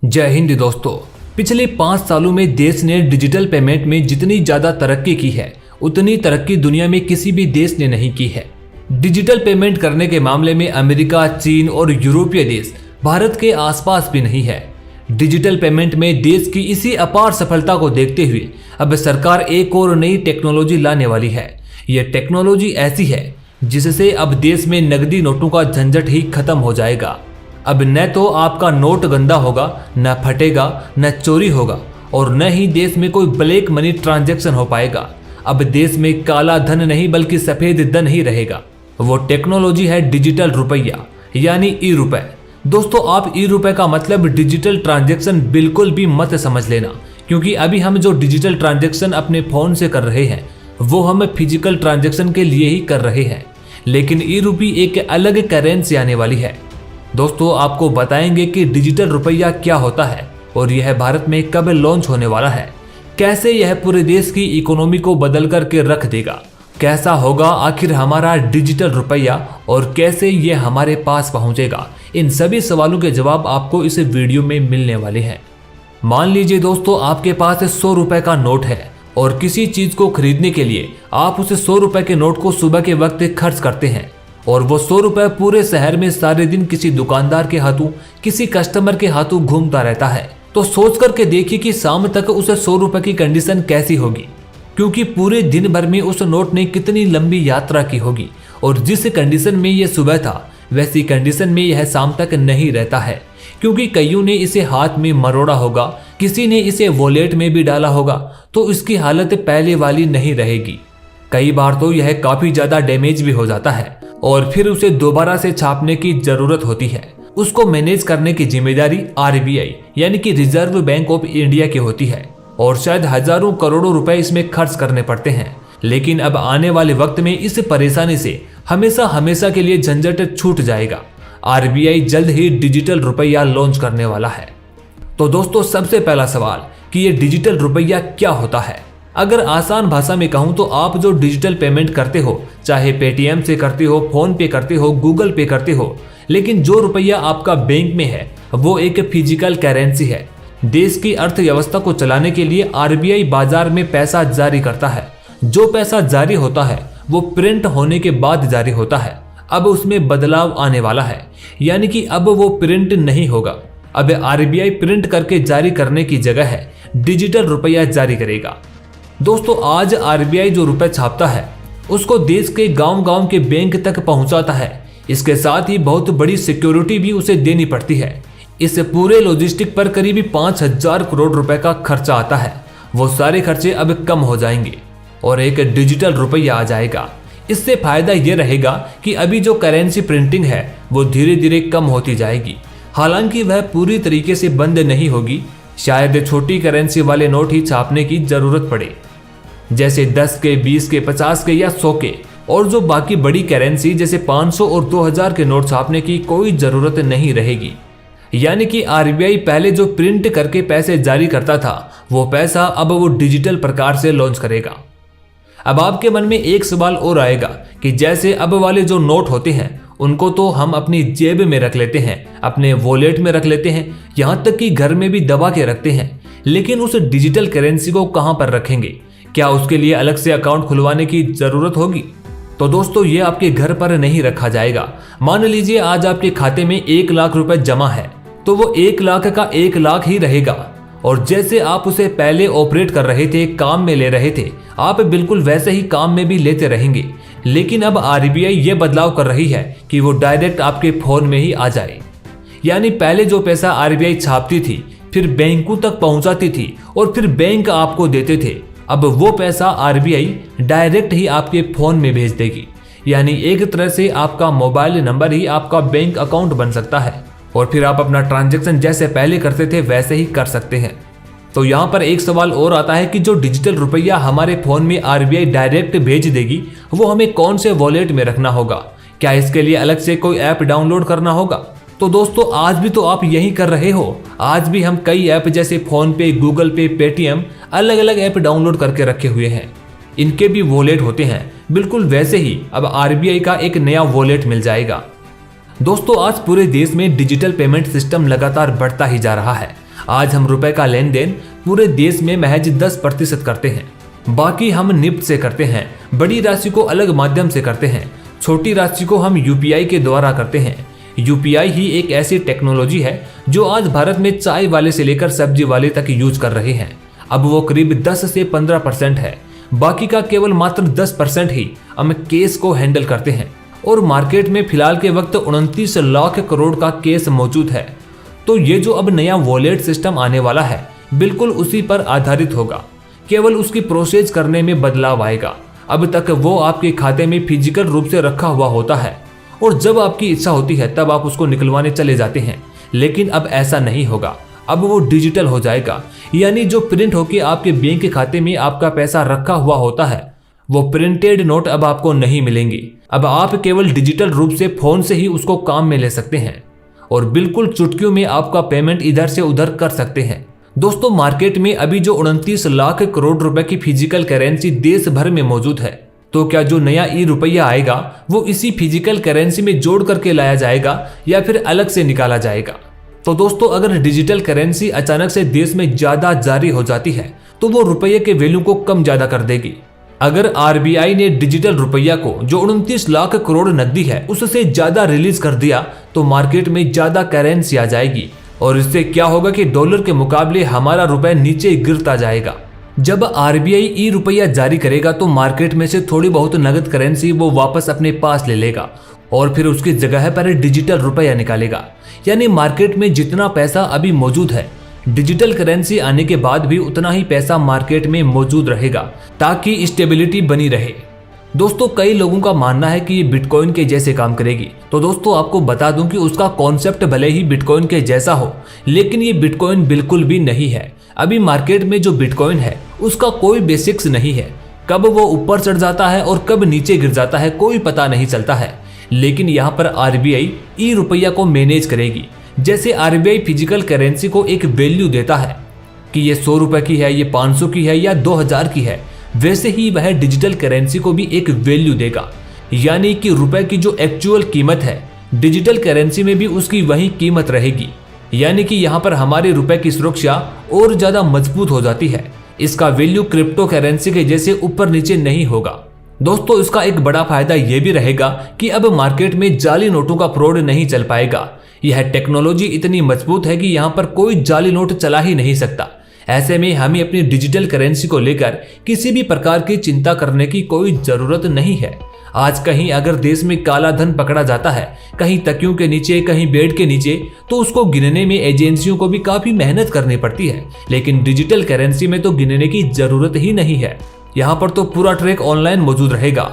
जय हिंद दोस्तों। पिछले 5 सालों में देश ने डिजिटल पेमेंट में जितनी ज्यादा तरक्की की है उतनी तरक्की दुनिया में किसी भी देश ने नहीं की है। डिजिटल पेमेंट करने के मामले में अमेरिका, चीन और यूरोपीय देश भारत के आसपास भी नहीं है। डिजिटल पेमेंट में देश की इसी अपार सफलता को देखते हुए अब सरकार एक और नई टेक्नोलॉजी लाने वाली है। यह टेक्नोलॉजी ऐसी है जिससे अब देश में नकदी नोटों का झंझट ही खत्म हो जाएगा। अब न तो आपका नोट गंदा होगा, न फटेगा, न चोरी होगा और न ही देश में कोई ब्लैक मनी ट्रांजैक्शन हो पाएगा। अब देश में काला धन नहीं बल्कि सफेद धन ही रहेगा। वो टेक्नोलॉजी है डिजिटल रुपया यानी ई रुपए। दोस्तों, आप ई रुपए का मतलब डिजिटल ट्रांजैक्शन बिल्कुल भी मत समझ लेना, क्योंकि अभी हम जो डिजिटल ट्रांजैक्शन अपने फोन से कर रहे हैं वो हम फिजिकल ट्रांजैक्शन के लिए ही कर रहे हैं। लेकिन ई रुपी एक अलग करेंसी आने वाली है। दोस्तों, आपको बताएंगे कि डिजिटल रुपया क्या होता है और यह भारत में कब लॉन्च होने वाला है, कैसे यह पूरे देश की इकोनॉमी को बदल करके रख देगा, कैसा होगा आखिर हमारा डिजिटल रुपया और कैसे यह हमारे पास पहुंचेगा। इन सभी सवालों के जवाब आपको इस वीडियो में मिलने वाले हैं। मान लीजिए दोस्तों, आपके पास 100 रुपए का नोट है और किसी चीज को खरीदने के लिए आप उस 100 रुपए के नोट को सुबह के वक्त खर्च करते हैं और वो 100 रुपए पूरे शहर में सारे दिन किसी दुकानदार के हाथों, किसी कस्टमर के हाथों घूमता रहता है। तो सोच करके देखिए कि शाम तक उस 100 रुपए की कंडीशन कैसी होगी, क्योंकि पूरे दिन भर में उस नोट ने कितनी लंबी यात्रा की होगी और जिस कंडीशन में यह सुबह था वैसी कंडीशन में यह शाम तक नहीं रहता है, क्योंकि कईयों ने इसे हाथ में मरोड़ा होगा, किसी ने इसे वॉलेट में भी डाला होगा, तो इसकी हालत पहले वाली नहीं रहेगी। कई बार तो यह काफी ज्यादा डैमेज भी हो जाता है और फिर उसे दोबारा से छापने की जरूरत होती है। उसको मैनेज करने की जिम्मेदारी आरबीआई यानी कि रिजर्व बैंक ऑफ इंडिया की होती है और शायद हजारों करोड़ों रुपए इसमें खर्च करने पड़ते हैं। लेकिन अब आने वाले वक्त में इस परेशानी से हमेशा हमेशा के लिए झंझट छूट जाएगा। आरबीआई जल्द ही डिजिटल रुपया लॉन्च करने वाला है। तो दोस्तों, सबसे पहला सवाल कि ये डिजिटल रुपया क्या होता है। अगर आसान भाषा में कहूं तो आप जो डिजिटल पेमेंट करते हो, चाहे पेटीएम से करते हो, फोन पे करते हो, गूगल पे करते हो, लेकिन जो रुपया आपका बैंक में है वो एक फिजिकल करेंसी है। देश की अर्थव्यवस्था को चलाने के लिए आरबीआई बाजार में पैसा जारी करता है। जो पैसा जारी होता है वो प्रिंट होने के बाद जारी होता है। अब उसमें बदलाव आने वाला है, यानी कि अब वो प्रिंट नहीं होगा। अब आरबीआई प्रिंट करके जारी करने की जगह है डिजिटल रुपया जारी करेगा। दोस्तों, आज आरबीआई जो रुपए छापता है उसको देश के गांव-गांव के बैंक तक पहुंचाता है। इसके साथ ही बहुत बड़ी सिक्योरिटी भी उसे देनी पड़ती है। इस पूरे लॉजिस्टिक पर करीब 5000 करोड़ रुपए का खर्चा आता है। वो सारे खर्चे अब कम हो जाएंगे और एक डिजिटल रुपया आ जाएगा। इससे फायदा ये रहेगा कि अभी जो करेंसी प्रिंटिंग है वो धीरे धीरे कम होती जाएगी। हालांकि वह पूरी तरीके से बंद नहीं होगी। शायद छोटी करेंसी वाले नोट ही छापने की जरूरत पड़े, जैसे 10 के, 20 के, 50 के या 100 के, और जो बाकी बड़ी करेंसी जैसे 500 और 2000 के नोट छापने की कोई जरूरत नहीं रहेगी। यानी कि आरबीआई पहले जो प्रिंट करके पैसे जारी करता था वो पैसा अब वो डिजिटल प्रकार से लॉन्च करेगा। अब आपके मन में एक सवाल और आएगा कि जैसे अब वाले जो नोट होते हैं उनको तो हम अपनी जेब में रख लेते हैं, अपने वॉलेट में रख लेते हैं, यहाँ तक कि घर में भी दबा के रखते हैं, लेकिन उस डिजिटल करेंसी को कहाँ पर रखेंगे? क्या उसके लिए अलग से अकाउंट खुलवाने की जरूरत होगी? तो दोस्तों, ये आपके घर पर नहीं रखा जाएगा। मान लीजिए आज आपके खाते में 1 लाख रुपए जमा है, तो वो 1 लाख का 1 लाख ही रहेगा और जैसे आप उसे पहले ऑपरेट कर रहे थे, काम में ले रहे थे, आप बिल्कुल वैसे ही काम में भी लेते रहेंगे। लेकिन अब आरबीआई ये बदलाव कर रही है कि वो डायरेक्ट आपके फोन में ही आ जाए। यानी पहले जो पैसा आरबीआई छापती थी, फिर बैंकों तक पहुंचाती थी और फिर बैंक आपको देते थे, अब वो पैसा आरबीआई डायरेक्ट ही आपके फोन में भेज देगी। यानी एक तरह से आपका मोबाइल नंबर ही आपका बैंक अकाउंट बन सकता है और फिर आप अपना ट्रांजैक्शन जैसे पहले करते थे वैसे ही कर सकते हैं। तो यहाँ पर एक सवाल और आता है कि जो डिजिटल रुपया हमारे फोन में आरबीआई डायरेक्ट भेज देगी वो हमें कौन से वॉलेट में रखना होगा? क्या इसके लिए अलग से कोई ऐप डाउनलोड करना होगा? तो दोस्तों, आज भी तो आप यही कर रहे हो। आज भी हम कई ऐप जैसे फोन पे, गूगल पे, पेटीएम, अलग अलग ऐप डाउनलोड करके रखे हुए हैं। इनके भी वॉलेट होते हैं। बिल्कुल वैसे ही अब आरबीआई का एक नया वॉलेट मिल जाएगा। दोस्तों, आज पूरे देश में डिजिटल पेमेंट सिस्टम लगातार बढ़ता ही जा रहा है। आज हम रुपए का लेन देन पूरे देश में महज 10% करते हैं। बाकी हम निफ्ट से करते हैं, बड़ी राशि को अलग माध्यम से करते हैं, छोटी राशि को हम यूपीआई के द्वारा करते हैं। यूपीआई ही एक ऐसी टेक्नोलॉजी है जो आज भारत में चाय वाले से लेकर सब्जी वाले तक यूज कर रहे हैं। अब वो करीब 10 से 15% है, बाकी का केवल मात्र 10% ही हम केस को हैंडल करते हैं। और मार्केट में फिलहाल के वक्त 29 लाख करोड़ का केस मौजूद है। तो ये जो अब नया वॉलेट सिस्टम आने वाला है बिल्कुल उसी पर आधारित होगा, केवल उसकी प्रोसेस करने में बदलाव आएगा। अब तक वो आपके खाते में फिजिकल रूप से रखा हुआ होता है और जब आपकी इच्छा होती है तब आप उसको निकलवाने चले जाते हैं, लेकिन अब ऐसा नहीं होगा। अब वो डिजिटल हो जाएगा, यानी जो प्रिंट होके आपके बैंक के खाते में आपका पैसा रखा हुआ होता है वो प्रिंटेड नोट अब आपको नहीं मिलेंगे। अब आप केवल डिजिटल रूप से फोन से ही उसको काम में ले सकते हैं और बिल्कुल चुटकियों में आपका पेमेंट इधर से उधर कर सकते हैं। दोस्तों, मार्केट में अभी जो 29 लाख करोड़ रुपए की फिजिकल करेंसी देश भर में मौजूद है, तो क्या जो नया ई रुपया आएगा वो इसी फिजिकल करेंसी में जोड़ करके लाया जाएगा या फिर अलग से निकाला जाएगा? तो दोस्तों, अगर डिजिटल करेंसी अचानक से देश में ज्यादा जारी हो जाती है तो वो रुपये के वैल्यू को कम ज्यादा कर देगी। अगर आरबीआई ने डिजिटल रुपया को जो 29 लाख करोड़ नकदी है उससे ज्यादा रिलीज कर दिया तो मार्केट में ज्यादा करेंसी आ जाएगी और इससे क्या होगा कि डॉलर के मुकाबले हमारा रुपया नीचे गिरता जाएगा। जब आरबीआई ई रुपया जारी करेगा तो मार्केट में से थोड़ी बहुत नगद करेंसी वो वापस अपने पास ले लेगा और फिर उसकी जगह पर डिजिटल रुपया निकालेगा। यानी मार्केट में जितना पैसा अभी मौजूद है, डिजिटल करेंसी आने के बाद भी उतना ही पैसा मार्केट में मौजूद रहेगा ताकि स्टेबिलिटी बनी रहे। दोस्तों, कई लोगों का मानना है कि ये बिटकॉइन के जैसे काम करेगी। तो दोस्तों, आपको बता दूं कि उसका कॉन्सेप्ट भले ही बिटकॉइन के जैसा हो, लेकिन ये बिटकॉइन बिल्कुल भी नहीं है। अभी मार्केट में जो बिटकॉइन है उसका कोई बेसिक्स नहीं है। कब वो ऊपर चढ़ जाता है और कब नीचे गिर जाता है कोई पता नहीं चलता है। लेकिन यहाँ पर आरबीआई ई रुपया को मैनेज करेगी। जैसे आरबीआई फिजिकल करेंसी को एक वैल्यू देता है कि ये 100 रुपए की है, ये 500 की है या 2000 की है, वैसे ही वह डिजिटल करेंसी को भी एक वैल्यू देगा। यानी कि रुपए की जो एक्चुअल कीमत है डिजिटल करेंसी में भी उसकी वही कीमत रहेगी। यानी कि यहाँ पर हमारे रुपए की सुरक्षा और ज्यादा मजबूत हो जाती है। इसका वैल्यू क्रिप्टो करेंसी के जैसे ऊपर नीचे नहीं होगा। दोस्तों, इसका एक बड़ा फायदा यह भी रहेगा कि अब मार्केट में जाली नोटों का फ्रॉड नहीं चल पाएगा। यह टेक्नोलॉजी इतनी मजबूत है कि यहाँ पर कोई जाली नोट चला ही नहीं सकता। ऐसे में हमें अपनी डिजिटल करेंसी को लेकर किसी भी प्रकार की चिंता करने की कोई जरूरत नहीं है। आज कहीं अगर देश में काला धन पकड़ा जाता है, कहीं तकियों के नीचे, कहीं बेड के नीचे, तो उसको गिनने में एजेंसियों को भी काफी मेहनत करनी पड़ती है। लेकिन डिजिटल करेंसी में तो गिनने की जरूरत ही नहीं है। यहाँ पर तो पूरा ट्रैक ऑनलाइन मौजूद रहेगा।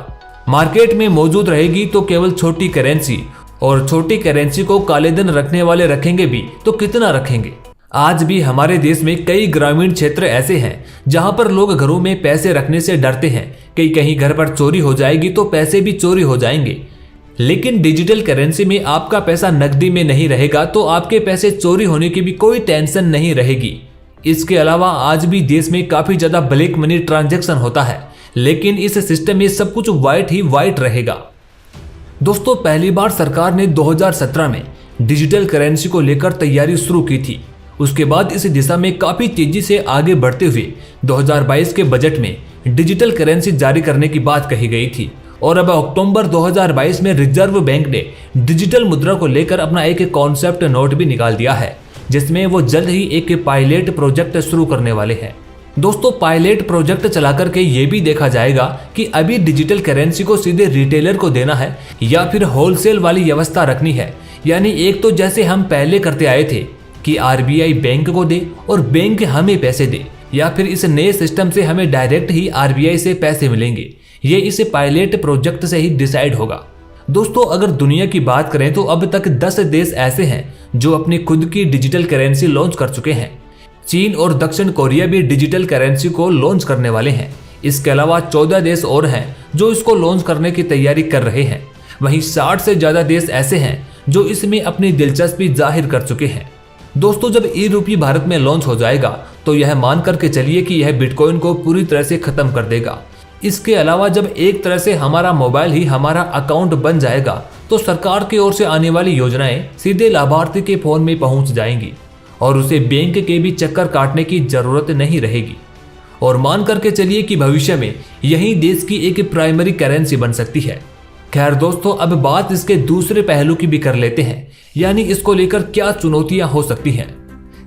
मार्केट में मौजूद रहेगी तो केवल छोटी करेंसी, और छोटी करेंसी को काले धन रखने वाले रखेंगे भी तो कितना रखेंगे। आज भी हमारे देश में कई ग्रामीण क्षेत्र ऐसे हैं जहां पर लोग घरों में पैसे रखने से डरते हैं कि कहीं घर पर चोरी हो जाएगी तो पैसे भी चोरी हो जाएंगे। लेकिन डिजिटल करेंसी में आपका पैसा नकदी में नहीं रहेगा तो आपके पैसे चोरी होने की भी कोई टेंशन नहीं रहेगी। इसके अलावा आज भी देश में काफी ज्यादा ब्लैक मनी ट्रांजैक्शन होता है, लेकिन इस सिस्टम में सब कुछ व्हाइट ही व्हाइट रहेगा। दोस्तों, पहली बार सरकार ने 2017 में डिजिटल करेंसी को लेकर तैयारी शुरू की थी। उसके बाद इस दिशा में काफी तेजी से आगे बढ़ते हुए 2022 के बजट में डिजिटल करेंसी जारी करने की बात कही गई थी और अब अक्टूबर 2022 में रिजर्व बैंक ने डिजिटल मुद्रा को लेकर अपना एक कॉन्सेप्ट नोट भी निकाल दिया है, जिसमें वो जल्द ही एक पायलट प्रोजेक्ट शुरू करने वाले हैं। दोस्तों, पायलट प्रोजेक्ट चला करके ये भी देखा जाएगा कि अभी डिजिटल करेंसी को सीधे रिटेलर को देना है या फिर होलसेल वाली व्यवस्था रखनी है। यानी एक तो जैसे हम पहले करते आए थे कि आरबीआई बैंक को दे और बैंक हमें पैसे दे, या फिर इस नए सिस्टम से हमें डायरेक्ट ही आरबीआई से पैसे मिलेंगे। ये इस पायलट प्रोजेक्ट से ही डिसाइड होगा। दोस्तों, अगर दुनिया की बात करें तो अब तक 10 देश ऐसे हैं जो अपनी खुद की डिजिटल करेंसी लॉन्च कर चुके हैं। चीन और दक्षिण कोरिया भी डिजिटल करेंसी को लॉन्च करने वाले हैं। इसके अलावा 14 देश और हैं जो इसको लॉन्च करने की तैयारी कर रहे हैं। वहीं 60 से ज्यादा देश ऐसे हैं जो इसमें अपनी दिलचस्पी जाहिर कर चुके हैं। दोस्तों, जब ई रूपी भारत में लॉन्च हो जाएगा तो यह मान करके चलिए कि यह बिटकॉइन को पूरी तरह से खत्म कर देगा। इसके अलावा जब एक तरह से हमारा मोबाइल ही हमारा अकाउंट बन जाएगा तो सरकार की ओर से आने वाली योजनाएं सीधे लाभार्थी के फोन में पहुंच जाएंगी और उसे बैंक के भी चक्कर काटने की जरूरत नहीं रहेगी। और मान करके चलिए कि भविष्य में यही देश की एक प्राइमरी करेंसी बन सकती है। खैर दोस्तों, अब बात इसके दूसरे पहलू की भी कर लेते हैं, यानी इसको लेकर क्या चुनौतियां हो सकती हैं।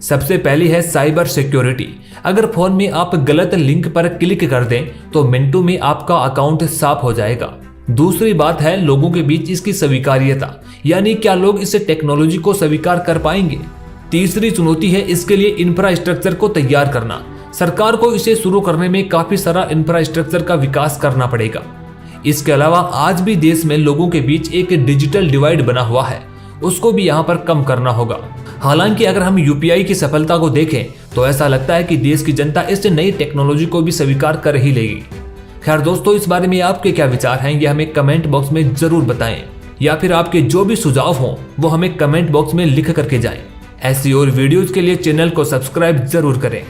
सबसे पहली है साइबर सिक्योरिटी। अगर फोन में आप गलत लिंक पर क्लिक कर दें तो मिनटों में आपका अकाउंट साफ हो जाएगा। दूसरी बात है लोगों के बीच इसकी स्वीकार्यता, यानी क्या लोग इस टेक्नोलॉजी को स्वीकार कर पाएंगे। तीसरी चुनौती है इसके लिए इंफ्रास्ट्रक्चर को तैयार करना। सरकार को इसे शुरू करने में काफी सारा इंफ्रास्ट्रक्चर का विकास करना पड़ेगा। इसके अलावा आज भी देश में लोगों के बीच एक डिजिटल डिवाइड बना हुआ है, उसको भी यहाँ पर कम करना होगा। हालांकि अगर हम यूपीआई की सफलता को देखें तो ऐसा लगता है कि देश की जनता इस नई टेक्नोलॉजी को भी स्वीकार कर ही लेगी। खैर दोस्तों, इस बारे में आपके क्या विचार हैं ये हमें कमेंट बॉक्स में जरूर बताएं, या फिर आपके जो भी सुझाव हों वो हमें कमेंट बॉक्स में लिख करके जाएं। ऐसी और वीडियोज के लिए चैनल को सब्सक्राइब जरूर करें।